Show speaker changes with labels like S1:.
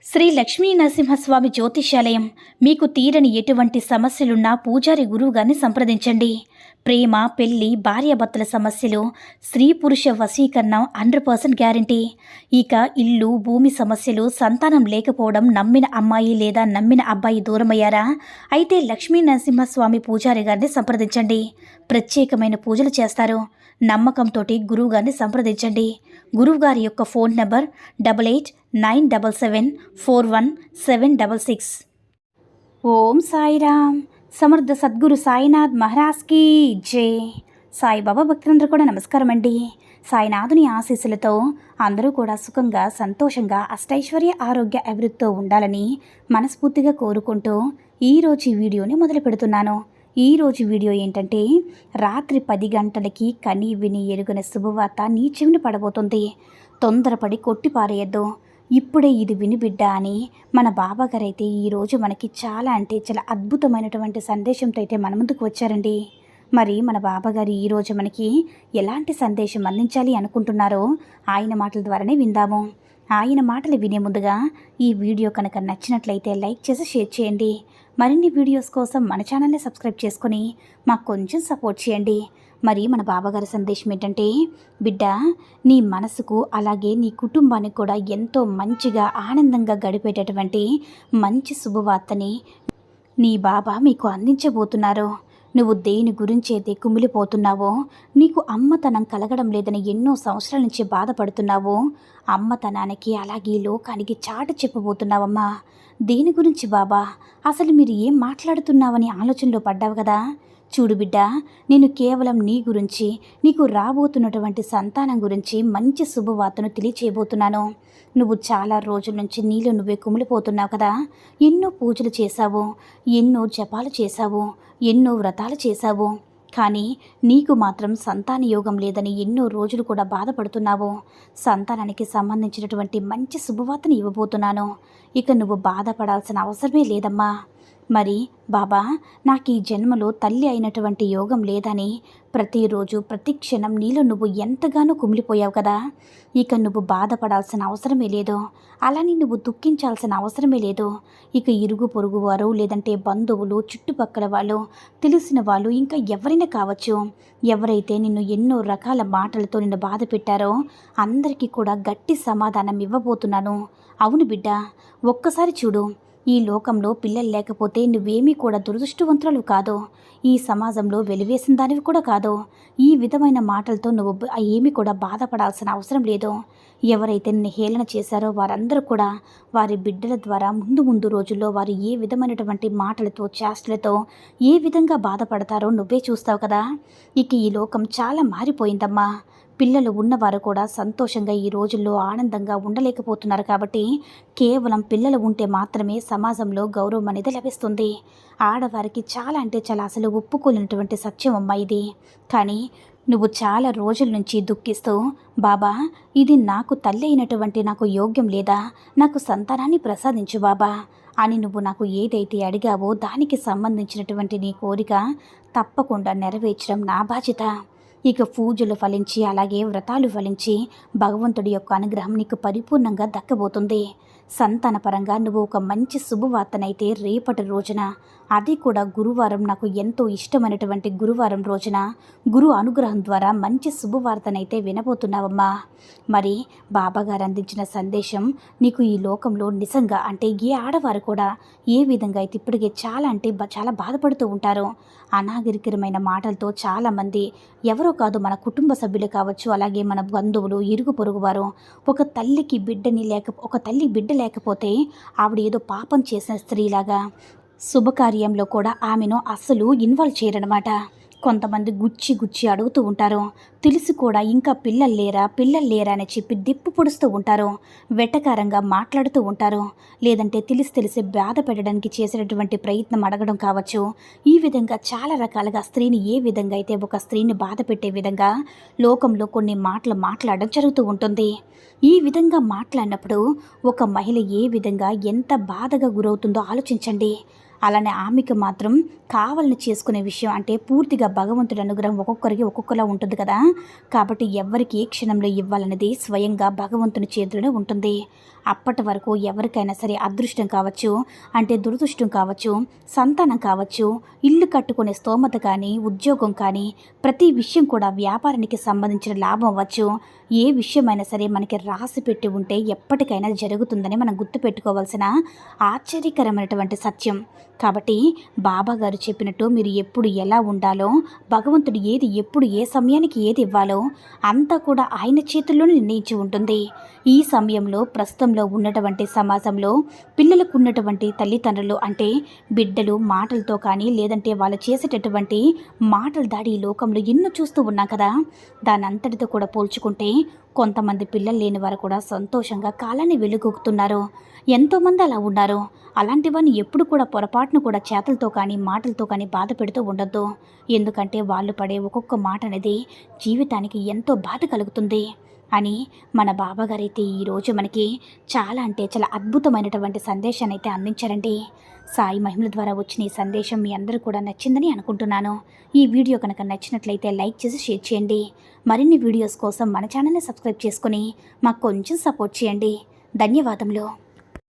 S1: శ్రీ లక్ష్మీ నరసింహస్వామి జ్యోతిష్యాలయం. మీకు తీరని ఎటువంటి సమస్యలున్నా పూజారి గురువుగారిని సంప్రదించండి. ప్రేమ, పెళ్లి, భార్యాభర్తల సమస్యలు, స్త్రీ పురుష వశీకరణం 100% గ్యారంటీ. ఇక ఇల్లు, భూమి సమస్యలు, సంతానం లేకపోవడం, నమ్మిన అమ్మాయి లేదా నమ్మిన అబ్బాయి దూరమయ్యారా? అయితే లక్ష్మీ నరసింహస్వామి పూజారి గారిని సంప్రదించండి. ప్రత్యేకమైన పూజలు చేస్తారు. నమ్మకంతో గురువుగారిని సంప్రదించండి. గురువుగారి యొక్క ఫోన్ నంబర్ 8897741766. ఓం సాయిరామ్. సమర్థ సద్గురు సాయినాథ్ మహారాజ్కి జై. సాయిబాబా భక్తులందరూ కూడా నమస్కారం అండి. సాయినాథుని ఆశీస్సులతో అందరూ కూడా సుఖంగా, సంతోషంగా, అష్టైశ్వర్య, ఆరోగ్య అభివృద్ధితో ఉండాలని మనస్ఫూర్తిగా కోరుకుంటూ ఈరోజు ఈ వీడియోని మొదలు పెడుతున్నాను. ఈరోజు వీడియో ఏంటంటే, రాత్రి 10 గంటలకి కని విని ఎరుగని శుభవార్త నీ చెవిన పడబోతుంది. తొందరపడి కొట్టిపారేయద్దు. ఇప్పుడే ఇది విని బిడ్డ అని మన బాబాగారు అయితే ఈరోజు మనకి చాలా చాలా అద్భుతమైనటువంటి సందేశంతో అయితే మన ముందుకు వచ్చారండి. మరి మన బాబాగారు ఈరోజు మనకి ఎలాంటి సందేశం అందించాలి అనుకుంటున్నారో ఆయన మాటల ద్వారానే విందాము. ఆయన మాటలు వినే ముందుగా ఈ వీడియో కనుక నచ్చినట్లయితే లైక్ చేసి షేర్ చేయండి. మరిన్ని వీడియోస్ కోసం మన ఛానల్ని సబ్స్క్రైబ్ చేసుకొని మాకు కొంచెం సపోర్ట్ చేయండి. మరి మన బాబాగారి సందేశం ఏంటంటే, బిడ్డ, నీ మనసుకు అలాగే నీ కుటుంబానికి కూడా ఎంతో మంచిగా ఆనందంగా గడిపేటటువంటి మంచి శుభవార్తని నీ బాబా మీకు అందించబోతున్నారు. నువ్వు దేని గురించి అయితే కుమిలిపోతున్నావో, నీకు అమ్మతనం కలగడం లేదని ఎన్నో సంవత్సరాల నుంచి బాధపడుతున్నావో, అమ్మతనానికి అలాగే లోకానికి చాటు చెప్పబోతున్నావమ్మా. దేని గురించి బాబా, అసలు మీరు ఏం మాట్లాడుతున్నావని ఆలోచనలో పడ్డావు కదా. చూడు బిడ్డ, నేను కేవలం నీ గురించి, నీకు రాబోతున్నటువంటి సంతానం గురించి మంచి శుభవార్తను తెలియచేయబోతున్నాను. నువ్వు చాలా రోజుల నుంచి నీలో నువ్వే కుమిలిపోతున్నావు కదా. ఎన్నో పూజలు చేశావు, ఎన్నో జపాలు చేశావు, ఎన్నో వ్రతాలు చేశావు. కానీ నీకు మాత్రం సంతాన యోగం లేదని ఎన్నో రోజులు కూడా బాధపడుతున్నావు. సంతానానికి సంబంధించినటువంటి మంచి శుభవార్తను ఇవ్వబోతున్నాను. ఇక నువ్వు బాధపడాల్సిన అవసరమే లేదమ్మా. మరి బాబా, నాకు ఈ జన్మలో తల్లి అయినటువంటి యోగం లేదని ప్రతిరోజు ప్రతి క్షణం నీలో నువ్వు ఎంతగానో కుమిలిపోయావు కదా. ఇక నువ్వు బాధపడాల్సిన అవసరమే లేదు, అలాని నువ్వు దుఃఖించాల్సిన అవసరమే లేదు. ఇక ఇరుగు పొరుగు వారు, లేదంటే బంధువులు, చుట్టుపక్కల వాళ్ళు, తెలిసిన వాళ్ళు, ఇంకా ఎవరైనా కావచ్చు, ఎవరైతే నిన్ను ఎన్నో రకాల మాటలతో నిన్ను బాధ పెట్టారో అందరికీ కూడా గట్టి సమాధానం ఇవ్వబోతున్నాను. అవును బిడ్డ, ఒక్కసారి చూడు. ఈ లోకంలో పిల్లలు లేకపోతే నువ్వేమీ కూడా దురదృష్టవంతురాలు కాదు. ఈ సమాజంలో వెలివేసిన దానివి కూడా కాదు. ఈ విధమైన మాటలతో నువ్వు ఏమీ కూడా బాధపడాల్సిన అవసరం లేదు. ఎవరైతే నిన్ను హేళన చేశారో వారందరూ కూడా వారి బిడ్డల ద్వారా ముందు రోజుల్లో వారు ఏ విధమైనటువంటి మాటలతో, చేష్టలతో ఏ విధంగా బాధపడతారో నువ్వే చూస్తావు కదా. ఇక ఈ లోకం చాలా మారిపోయిందమ్మా. పిల్లలు ఉన్నవారు కూడా సంతోషంగా ఈ రోజుల్లో ఆనందంగా ఉండలేకపోతున్నారు. కాబట్టి కేవలం పిల్లలు ఉంటే మాత్రమే సమాజంలో గౌరవం అనేది లభిస్తుంది. ఆడవారికి చాలా చాలా అసలు ఒప్పుకోలేనటువంటి సత్యం అమ్మ ఇది. కానీ నువ్వు చాలా రోజుల నుంచి దుఃఖిస్తూ, బాబా, ఇది నాకు తల్లి అయినటువంటి నాకు యోగ్యం లేదా, నాకు సంతానాన్ని ప్రసాదించు బాబా అని నువ్వు నాకు ఏదైతే అడిగావో దానికి సంబంధించినటువంటి నీ కోరిక తప్పకుండా నెరవేర్చడం నా బాధ్యత. ఇక పూజలు ఫలించి అలాగే వ్రతాలు ఫలించి భగవంతుడి యొక్క అనుగ్రహం నీకు పరిపూర్ణంగా దక్కబోతుంది. సంతానపరంగా నువ్వు ఒక మంచి శుభవార్తనైతే రేపటి రోజున, అది కూడా గురువారం, నాకు ఎంతో ఇష్టమైనటువంటి గురువారం రోజున గురు అనుగ్రహం ద్వారా మంచి శుభవార్తనైతే వినబోతున్నావమ్మా. మరి బాబాగారు అందించిన సందేశం నీకు ఈ లోకంలో నిజంగా, అంటే ఏ ఆడవారు కూడా ఏ విధంగా అయితే ఇప్పటికే చాలా బాధపడుతూ ఉంటారో, అనాగరికరమైన మాటలతో చాలామంది, ఎవరో కాదు మన కుటుంబ సభ్యులు కావచ్చు, అలాగే మన బంధువులు, ఇరుగు పొరుగు వారు, ఒక తల్లి బిడ్డ లేకపోతే ఆవిడ ఏదో పాపం చేసిన స్త్రీలాగా శుభకార్యంలో కూడా ఆమెను అస్సలు ఇన్వాల్వ్ చేయరనమాట. కొంతమంది గుచ్చి అడుగుతూ ఉంటారు. తెలిసి కూడా ఇంకా పిల్లలు లేరా అని చెప్పి దిప్పు పొడుస్తూ ఉంటారు. వెటకారంగా మాట్లాడుతూ ఉంటారు. లేదంటే తెలిసి బాధ పెట్టడానికి చేసేటటువంటి ప్రయత్నం అడగడం కావచ్చు. ఈ విధంగా చాలా రకాలుగా స్త్రీని ఏ విధంగా అయితే ఒక స్త్రీని బాధ పెట్టే విధంగా లోకంలో కొన్ని మాటలు మాట్లాడడం జరుగుతూ ఉంటుంది. ఈ విధంగా మాట్లాడినప్పుడు ఒక మహిళ ఏ విధంగా ఎంత బాధగా గురవుతుందో ఆలోచించండి. అలానే ఆమెకు మాత్రం కావాలని చేసుకునే విషయం అంటే పూర్తిగా భగవంతుడి అనుగ్రహం ఒక్కొక్కరికి ఒక్కొక్కలా ఉంటుంది కదా. కాబట్టి ఎవరికి ఏ క్షణంలో ఇవ్వాలనేది స్వయంగా భగవంతుని చేతిలోనే ఉంటుంది. అప్పటి వరకు ఎవరికైనా సరే అదృష్టం కావచ్చు, అంటే దురదృష్టం కావచ్చు, సంతానం కావచ్చు, ఇల్లు కట్టుకునే స్తోమత కానీ, ఉద్యోగం కానీ, ప్రతి విషయం కూడా వ్యాపారానికి సంబంధించిన లాభం అవ్వచ్చు, ఏ విషయమైనా సరే మనకి రాసి పెట్టి ఉంటే ఎప్పటికైనా జరుగుతుందని మనం గుర్తుపెట్టుకోవాల్సిన ఆశ్చర్యకరమైనటువంటి సత్యం. కాబట్టి బాబాగారు చెప్పినట్టు మీరు ఎప్పుడు ఎలా ఉండాలో, భగవంతుడు ఏది ఎప్పుడు ఏ సమయానికి ఏది ఇవ్వాలో అంతా కూడా ఆయన చేతుల్లోనే నిర్ణయించి ఉంటుంది. ఈ సమయంలో ప్రస్తుతంలో ఉన్నటువంటి సమాజంలో పిల్లలకు ఉన్నటువంటి తల్లిదండ్రులు అంటే బిడ్డలు మాటలతో కానీ లేదంటే వాళ్ళు చేసేటటువంటి మాటల దాడి ఈ లోకంలో ఎన్నో చూస్తూ ఉన్నాం కదా. దాని అంతటితో కూడా పోల్చుకుంటే కొంతమంది పిల్లలు లేని వారు కూడా సంతోషంగా కాలాన్ని వెలుగొక్కుతున్నారు. ఎంతోమంది అలా ఉన్నారు. అలాంటి వారిని ఎప్పుడు కూడా పొరపాటును కూడా చేతలతో కానీ మాటలతో కానీ బాధ పెడుతూ ఉండొద్దు. ఎందుకంటే వాళ్ళు పడే ఒక్కొక్క మాట అనేది జీవితానికి ఎంతో బాధ కలుగుతుంది అని మన బాబాగారైతే ఈరోజు మనకి చాలా అంటే చాలా అద్భుతమైనటువంటి సందేశాన్ని అయితే అందించారండి. సాయి మహిమల ద్వారా వచ్చిన ఈ సందేశం మీ అందరూ కూడా నచ్చిందని అనుకుంటున్నాను. ఈ వీడియో కనుక నచ్చినట్లయితే లైక్ చేసి షేర్ చేయండి. మరిన్ని వీడియోస్ కోసం మన ఛానల్ని సబ్స్క్రైబ్ చేసుకుని మాకు కొంచెం సపోర్ట్ చేయండి. ధన్యవాదములు.